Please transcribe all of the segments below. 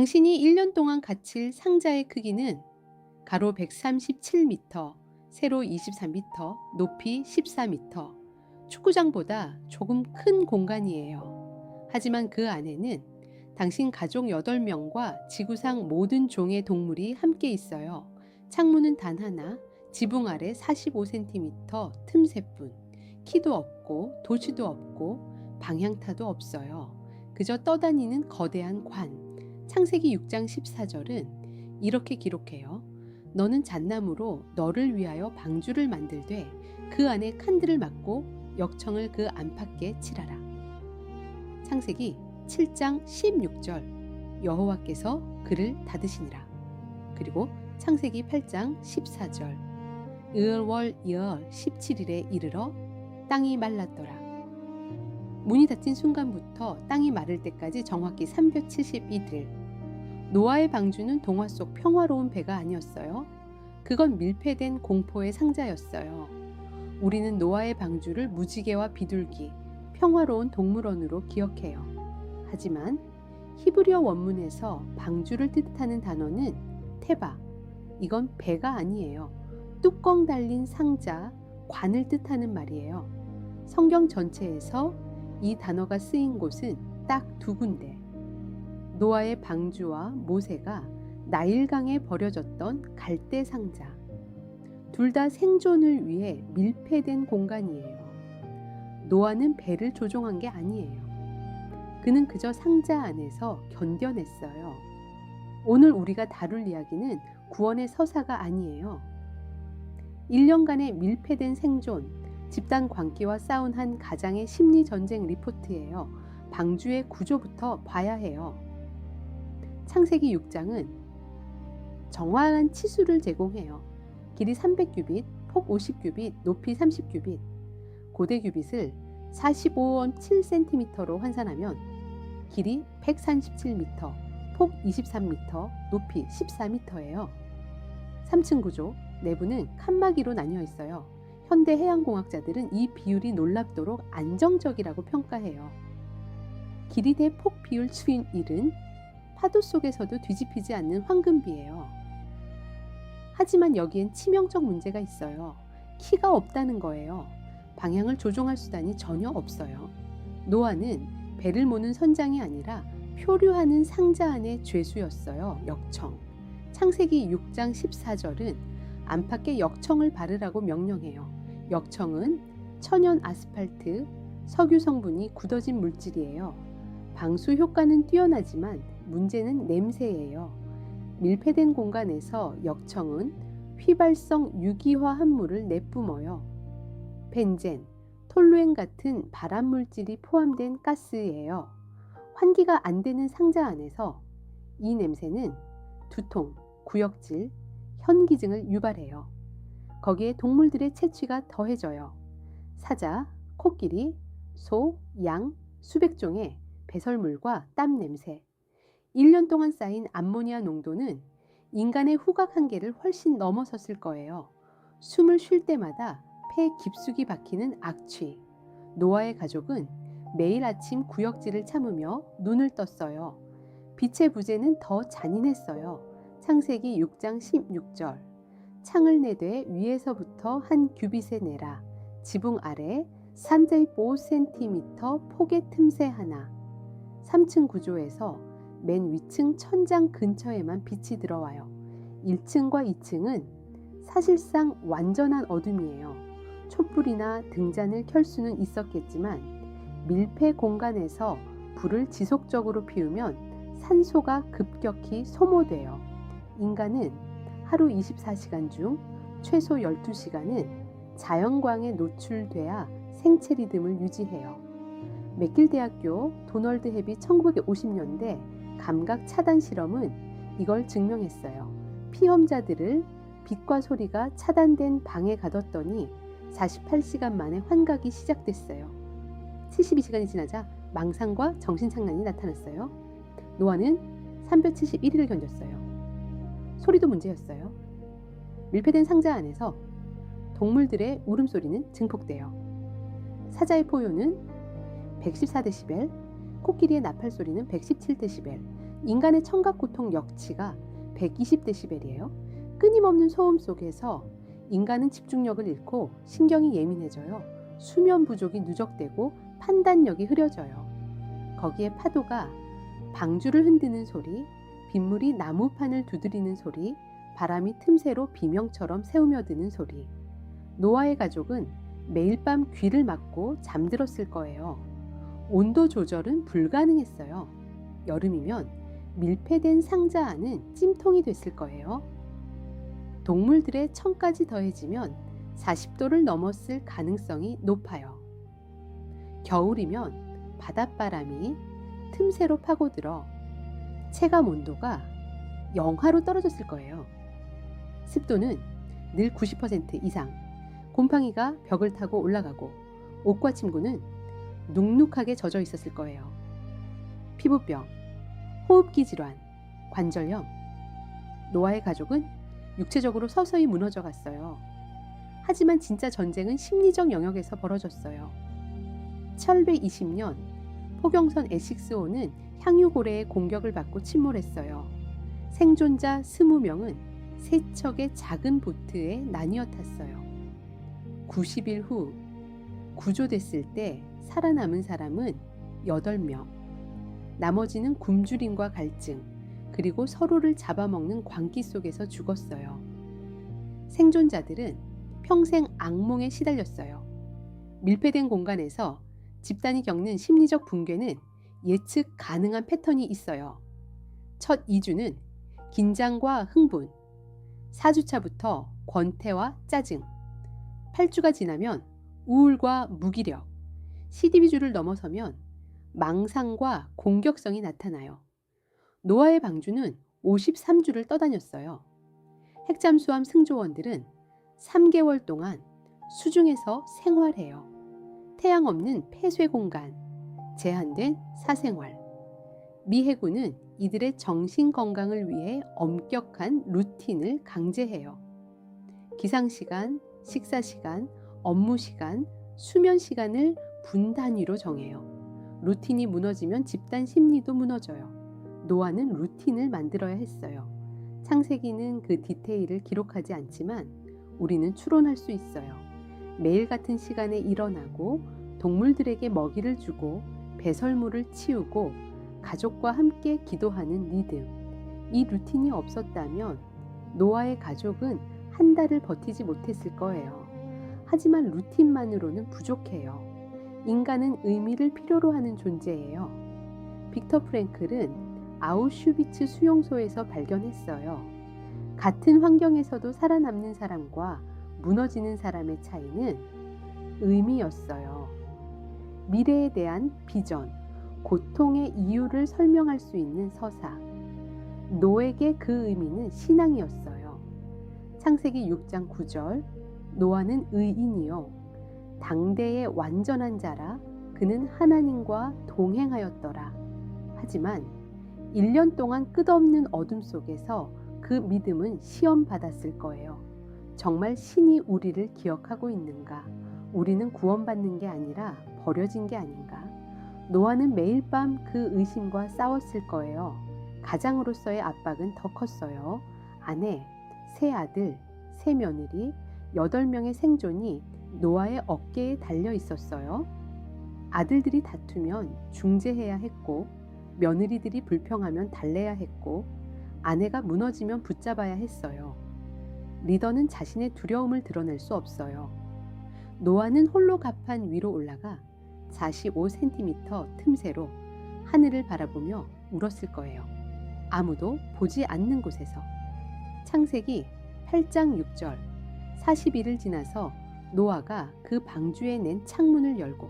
당신이 1년 동안 갇힐 상자의 크기는 가로 137m, 세로 24m, 높이 14m, 축구장보다 조금 큰 공간이에요. 하지만 그 안에는 당신 가족 8명과 지구상 모든 종의 동물이 함께 있어요. 창문은 단 하나, 지붕 아래 45cm 틈새뿐. 키도 없고 도시도 없고 방향타도 없어요. 그저 떠다니는 거대한 관. 창세기 6장 14절은 이렇게 기록해요. 너는 잣나무로 너를 위하여 방주를 만들되 그 안에 칸들을 막고 역청을 그 안팎에 칠하라. 창세기 7장 16절 여호와께서 그를 닫으시니라. 그리고 창세기 8장 14절 의월 17일에 이르러 땅이 말랐더라. 문이 닫힌 순간부터 땅이 마를 때까지 정확히 371일. 노아의 방주는 동화 속 평화로운 배가 아니었어요. 그건 밀폐된 공포의 상자였어요. 우리는 노아의 방주를 무지개와 비둘기, 평화로운 동물원으로 기억해요. 하지만 히브리어 원문에서 방주를 뜻하는 단어는 테바. 이건 배가 아니에요. 뚜껑 달린 상자, 관을 뜻하는 말이에요. 성경 전체에서 이 단어가 쓰인 곳은 딱 2군데. 노아의 방주와 모세가 나일강에 버려졌던 갈대 상자. 둘 다 생존을 위해 밀폐된 공간이에요. 노아는 배를 조종한 게 아니에요. 그는 그저 상자 안에서 견뎌냈어요. 오늘 우리가 다룰 이야기는 구원의 서사가 아니에요. 1년간의 밀폐된 생존, 집단 광기와 싸운 한 가장의 심리 전쟁 리포트예요. 방주의 구조부터 봐야 해요. 창세기 6장은 정확한 치수를 제공해요. 길이 300규빗, 폭 50규빗, 높이 30규빗. 고대 규빗을 45.7cm로 환산하면 길이 137m, 폭 23m, 높이 14m예요. 3층 구조, 내부는 칸막이로 나뉘어 있어요. 현대 해양공학자들은 이 비율이 놀랍도록 안정적이라고 평가해요. 길이 대 폭 비율 추인 1은 파도 속에서도 뒤집히지 않는 황금비예요. 하지만 여기엔 치명적 문제가 있어요. 키가 없다는 거예요. 방향을 조종할 수단이 전혀 없어요. 노아는 배를 모는 선장이 아니라 표류하는 상자 안의 죄수였어요. 역청. 창세기 6장 14절은 안팎에 역청을 바르라고 명령해요. 역청은 천연 아스팔트, 석유 성분이 굳어진 물질이에요. 방수 효과는 뛰어나지만 문제는 냄새예요. 밀폐된 공간에서 역청은 휘발성 유기화 합물을 내뿜어요. 벤젠, 톨루엔 같은 발암 물질이 포함된 가스예요. 환기가 안 되는 상자 안에서 이 냄새는 두통, 구역질, 현기증을 유발해요. 거기에 동물들의 채취가 더해져요. 사자, 코끼리, 소, 양, 수백 종의 배설물과 땀 냄새. 1년 동안 쌓인 암모니아 농도는 인간의 후각 한계를 훨씬 넘어섰을 거예요. 숨을 쉴 때마다 폐에 깊숙이 박히는 악취. 노아의 가족은 매일 아침 구역질을 참으며 눈을 떴어요. 빛의 부재는 더 잔인했어요. 창세기 6장 16절 창을 내되 위에서부터 한 규빗에 내라. 지붕 아래 3.5cm 폭의 틈새 하나. 3층 구조에서 맨 위층 천장 근처에만 빛이 들어와요. 1층과 2층은 사실상 완전한 어둠이에요. 촛불이나 등잔을 켤 수는 있었겠지만 밀폐 공간에서 불을 지속적으로 피우면 산소가 급격히 소모돼요. 인간은 하루 24시간 중 최소 12시간은 자연광에 노출돼야 생체 리듬을 유지해요. 맥길대학교 도널드 헵이 1950년대 감각 차단 실험은 이걸 증명했어요. 피험자들을 빛과 소리가 차단된 방에 가뒀더니 48시간 만에 환각이 시작됐어요. 72시간이 지나자 망상과 정신착란이 나타났어요. 노아는 371일을 견뎠어요. 소리도 문제였어요. 밀폐된 상자 안에서 동물들의 울음소리는 증폭돼요. 사자의 포효는 114데시벨, 코끼리의 나팔 소리는 117데시벨, 인간의 청각 고통 역치가 120데시벨이에요. 끊임없는 소음 속에서 인간은 집중력을 잃고 신경이 예민해져요. 수면 부족이 누적되고 판단력이 흐려져요. 거기에 파도가 방주를 흔드는 소리, 빗물이 나무판을 두드리는 소리, 바람이 틈새로 비명처럼 새우며드는 소리. 노아의 가족은 매일 밤 귀를 막고 잠들었을 거예요. 온도 조절은 불가능했어요. 여름이면 밀폐된 상자 안은 찜통이 됐을 거예요. 동물들의 청까지 더해지면 40도를 넘었을 가능성이 높아요. 겨울이면 바닷바람이 틈새로 파고들어 체감 온도가 영하로 떨어졌을 거예요. 습도는 늘 90% 이상, 곰팡이가 벽을 타고 올라가고 옷과 침구는 눅눅하게 젖어 있었을 거예요. 피부병, 호흡기 질환, 관절염. 노아의 가족은 육체적으로 서서히 무너져 갔어요. 하지만 진짜 전쟁은 심리적 영역에서 벌어졌어요. 1820년 포경선 에식스호는 향유고래의 공격을 받고 침몰했어요. 생존자 20명은 세 척의 작은 보트에 나뉘어 탔어요. 90일 후 구조됐을 때 살아남은 사람은 8명. 나머지는 굶주림과 갈증, 그리고 서로를 잡아먹는 광기 속에서 죽었어요. 생존자들은 평생 악몽에 시달렸어요. 밀폐된 공간에서 집단이 겪는 심리적 붕괴는 예측 가능한 패턴이 있어요. 첫 2주는 긴장과 흥분, 4주차부터 권태와 짜증, 8주가 지나면 우울과 무기력, 12주를 넘어서면 망상과 공격성이 나타나요. 노아의 방주는 53주를 떠다녔어요. 핵잠수함 승조원들은 3개월 동안 수중에서 생활해요. 태양 없는 폐쇄 공간, 제한된 사생활. 미 해군은 이들의 정신 건강을 위해 엄격한 루틴을 강제해요. 기상 시간, 식사 시간, 업무 시간, 수면 시간을 분 단위로 정해요. 루틴이 무너지면 집단 심리도 무너져요. 노아는 루틴을 만들어야 했어요. 창세기는 그 디테일을 기록하지 않지만 우리는 추론할 수 있어요. 매일 같은 시간에 일어나고 동물들에게 먹이를 주고 배설물을 치우고 가족과 함께 기도하는 리듬. 이 루틴이 없었다면 노아의 가족은 한 달을 버티지 못했을 거예요. 하지만 루틴만으로는 부족해요. 인간은 의미를 필요로 하는 존재예요. 빅터 프랭클은 아우슈비츠 수용소에서 발견했어요. 같은 환경에서도 살아남는 사람과 무너지는 사람의 차이는 의미였어요. 미래에 대한 비전, 고통의 이유를 설명할 수 있는 서사. 노에게 그 의미는 신앙이었어요. 창세기 6장 9절, 노아는 의인이요 당대의 완전한 자라 그는 하나님과 동행하였더라. 하지만 1년 동안 끝없는 어둠 속에서 그 믿음은 시험받았을 거예요. 정말 신이 우리를 기억하고 있는가? 우리는 구원받는 게 아니라 버려진 게 아닌가? 노아는 매일 밤 그 의심과 싸웠을 거예요. 가장으로서의 압박은 더 컸어요. 아내, 세 아들, 세 며느리, 8명의 생존이 노아의 어깨에 달려 있었어요. 아들들이 다투면 중재해야 했고, 며느리들이 불평하면 달래야 했고, 아내가 무너지면 붙잡아야 했어요. 리더는 자신의 두려움을 드러낼 수 없어요. 노아는 홀로 갑판 위로 올라가 45cm 틈새로 하늘을 바라보며 울었을 거예요. 아무도 보지 않는 곳에서. 창세기 8장 6절. 40일을 지나서 노아가 그 방주에 낸 창문을 열고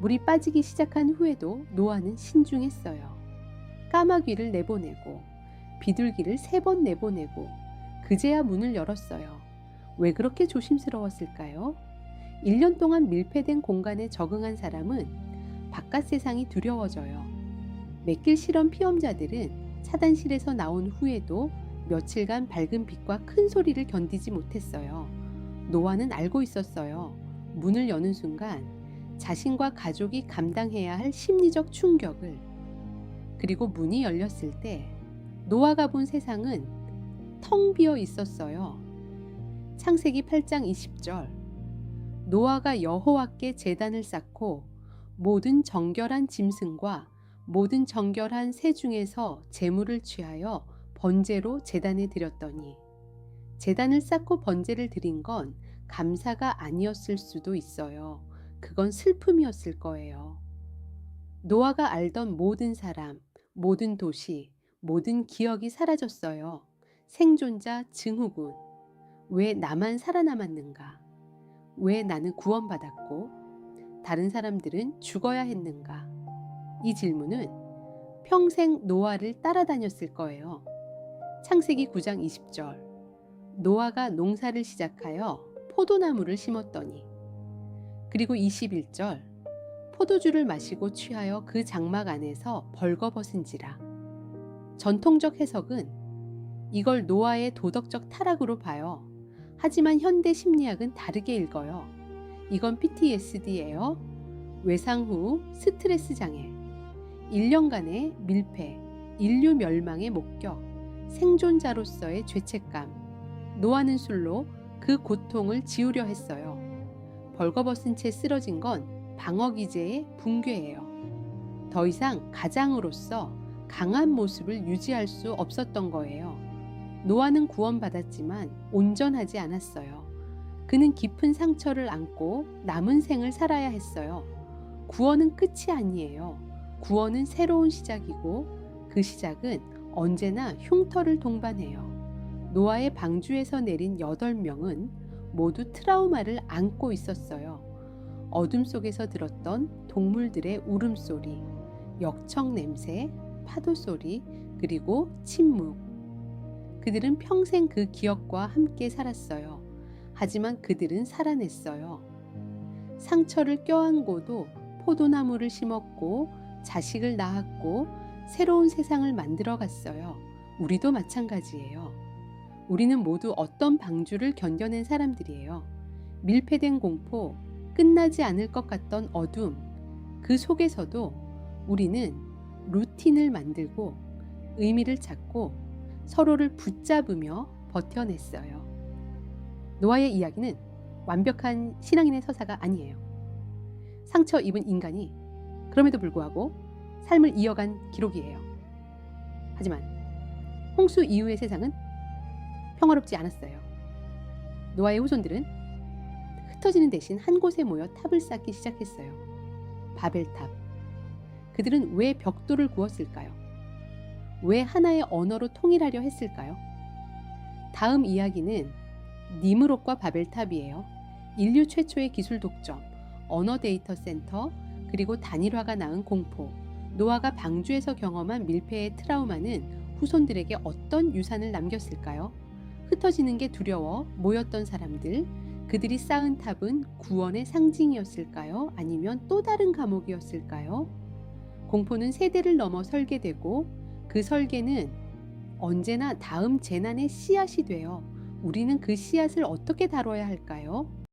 물이 빠지기 시작한 후에도 노아는 신중했어요. 까마귀를 내보내고 비둘기를 3번 내보내고 그제야 문을 열었어요. 왜 그렇게 조심스러웠을까요? 1년 동안 밀폐된 공간에 적응한 사람은 바깥 세상이 두려워져요. 맥길 실험 피험자들은 차단실에서 나온 후에도 며칠간 밝은 빛과 큰 소리를 견디지 못했어요. 노아는 알고 있었어요. 문을 여는 순간 자신과 가족이 감당해야 할 심리적 충격을. 그리고 문이 열렸을 때 노아가 본 세상은 텅 비어 있었어요. 창세기 8장 20절. 노아가 여호와께 제단을 쌓고 모든 정결한 짐승과 모든 정결한 새 중에서 제물을 취하여 번제로 제단에 드렸더니, 제단을 쌓고 번제를 드린 건 감사가 아니었을 수도 있어요. 그건 슬픔이었을 거예요. 노아가 알던 모든 사람, 모든 도시, 모든 기억이 사라졌어요. 생존자 증후군. 왜 나만 살아남았는가? 왜 나는 구원받았고 다른 사람들은 죽어야 했는가? 이 질문은 평생 노아를 따라다녔을 거예요. 창세기 9장 20절. 노아가 농사를 시작하여 포도나무를 심었더니, 그리고 21절. 포도주를 마시고 취하여 그 장막 안에서 벌거벗은지라. 전통적 해석은 이걸 노아의 도덕적 타락으로 봐요. 하지만 현대 심리학은 다르게 읽어요. 이건 PTSD예요. 외상 후 스트레스 장애. 1년간의 밀폐, 인류 멸망의 목격, 생존자로서의 죄책감. 노아는 술로 그 고통을 지우려 했어요. 벌거벗은 채 쓰러진 건 방어 기제의 붕괴예요. 더 이상 가장으로서 강한 모습을 유지할 수 없었던 거예요. 노아는 구원받았지만 온전하지 않았어요. 그는 깊은 상처를 안고 남은 생을 살아야 했어요. 구원은 끝이 아니에요. 구원은 새로운 시작이고 그 시작은 언제나 흉터를 동반해요. 노아의 방주에서 내린 8명은 모두 트라우마를 안고 있었어요. 어둠 속에서 들었던 동물들의 울음소리, 역청 냄새, 파도 소리, 그리고 침묵. 그들은 평생 그 기억과 함께 살았어요. 하지만 그들은 살아냈어요. 상처를 껴안고도 포도나무를 심었고 자식을 낳았고 새로운 세상을 만들어 갔어요. 우리도 마찬가지예요. 우리는 모두 어떤 방주를 견뎌낸 사람들이에요. 밀폐된 공포, 끝나지 않을 것 같던 어둠, 그 속에서도 우리는 루틴을 만들고 의미를 찾고 서로를 붙잡으며 버텨냈어요. 노아의 이야기는 완벽한 신앙인의 서사가 아니에요. 상처 입은 인간이 그럼에도 불구하고 삶을 이어간 기록이에요. 하지만 홍수 이후의 세상은 평화롭지 않았어요. 노아의 후손들은 흩어지는 대신 한 곳에 모여 탑을 쌓기 시작했어요. 바벨탑. 그들은 왜 벽돌을 구웠을까요? 왜 하나의 언어로 통일하려 했을까요? 다음 이야기는 니므롯과 바벨탑이에요. 인류 최초의 기술 독점, 언어 데이터 센터, 그리고 단일화가 낳은 공포. 노아가 방주에서 경험한 밀폐의 트라우마는 후손들에게 어떤 유산을 남겼을까요? 흩어지는 게 두려워 모였던 사람들, 그들이 쌓은 탑은 구원의 상징이었을까요? 아니면 또 다른 감옥이었을까요? 공포는 세대를 넘어 설계되고 그 설계는 언제나 다음 재난의 씨앗이 돼요. 우리는 그 씨앗을 어떻게 다뤄야 할까요?